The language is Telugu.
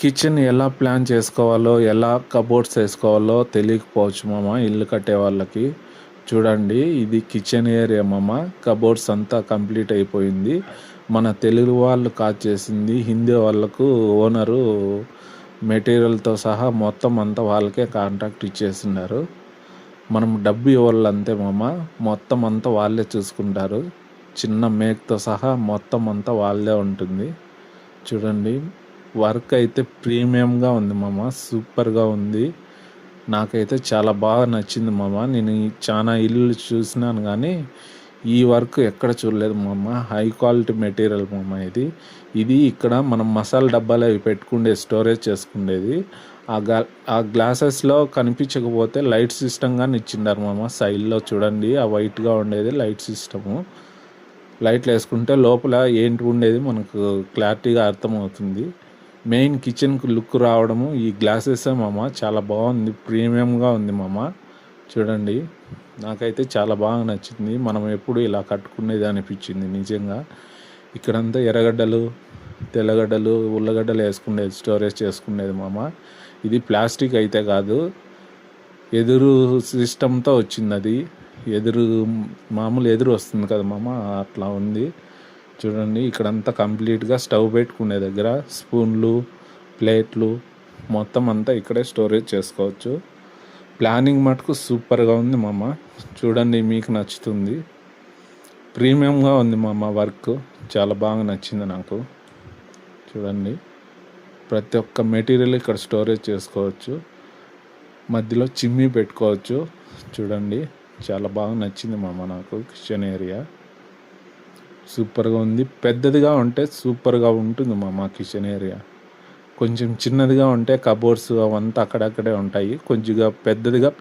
కిచెన్ ఎలా ప్లాన్ చేసుకోవాలో, ఎలా కబోర్డ్స్ వేసుకోవాలో తెలియకపోవచ్చు మామ ఇల్లు కట్టే వాళ్ళకి. చూడండి, ఇది కిచెన్ ఏరియా మామ. కబోర్డ్స్ అంతా కంప్లీట్ అయిపోయింది. మన తెలుగు వాళ్ళు కాదు చేసింది, హిందీ వాళ్ళకు ఓనరు మెటీరియల్తో సహా మొత్తం అంతా వాళ్ళకే కాంట్రాక్ట్ ఇచ్చేస్తున్నారు. మనం డబ్బు ఇవ్వాలి అంతే మామ. మొత్తం అంతా వాళ్ళే చూసుకుంటారు. చిన్న మేక్తో సహా మొత్తం అంతా వాళ్ళే ఉంటుంది. చూడండి, వర్క్ అయితే ప్రీమియంగా ఉంది మామ. సూపర్గా ఉంది. నాకైతే చాలా బాగా నచ్చింది మామ. నేను చాలా ఇల్లు చూసినాను కానీ ఈ వర్క్ ఎక్కడ చూడలేదు మామ. హై క్వాలిటీ మెటీరియల్ మామ. ఇది ఇక్కడ మనం మసాలా డబ్బాలు అవి పెట్టుకుండే స్టోరేజ్ చేసుకుండేది. ఆ గ్లాసెస్లో కనిపించకపోతే లైట్ సిస్టమ్ కానీ ఇచ్చిండారు మామ. సైడ్లో చూడండి, ఆ వైట్గా ఉండేది లైట్ సిస్టము. లైట్లు వేసుకుంటే లోపల ఏంటి ఉండేది మనకు క్లారిటీగా అర్థమవుతుంది. మెయిన్ కిచెన్కి లుక్ రావడము ఈ గ్లాసెసే మామ. చాలా బాగుంది, ప్రీమియంగా ఉంది మామ. చూడండి, నాకైతే చాలా బాగా నచ్చింది. మనం ఎప్పుడు ఇలా కట్టుకునేది అనిపించింది నిజంగా. ఇక్కడంతా ఎర్రగడ్డలు, తెల్లగడ్డలు, ఉల్లగడ్డలు వేసుకునేది, స్టోరేజ్ చేసుకునేది మామ. ఇది ప్లాస్టిక్ అయితే కాదు, ఎదురు సిస్టంతో వచ్చింది. అది మామూలు ఎదురు వస్తుంది కదా మామ, అట్లా ఉంది. చూడండి, ఇక్కడంతా కంప్లీట్గా స్టవ్ పెట్టుకునే దగ్గర స్పూన్లు, ప్లేట్లు మొత్తం అంతా ఇక్కడే స్టోరేజ్ చేసుకోవచ్చు. ప్లానింగ్ మటుకు సూపర్గా ఉంది మామ. చూడండి, మీకు నచ్చుతుంది. ప్రీమియంగా ఉంది మామ. వర్క్ చాలా బాగా నచ్చింది నాకు. చూడండి, ప్రతి ఒక్క మెటీరియల్ ఇక్కడ స్టోరేజ్ చేసుకోవచ్చు. మధ్యలో చిమ్నీ పెట్టుకోవచ్చు. చూడండి, చాలా బాగా నచ్చింది మామ నాకు కిచెన్ ఏరియా. సూపర్గా ఉంది. పెద్దదిగా ఉంటే సూపర్గా ఉంటుంది మామ కిచెన్ ఏరియా. కొంచెం చిన్నదిగా ఉంటే కబోర్డ్స్ అవంతా అక్కడక్కడే ఉంటాయి. కొంచెంగా పెద్దదిగా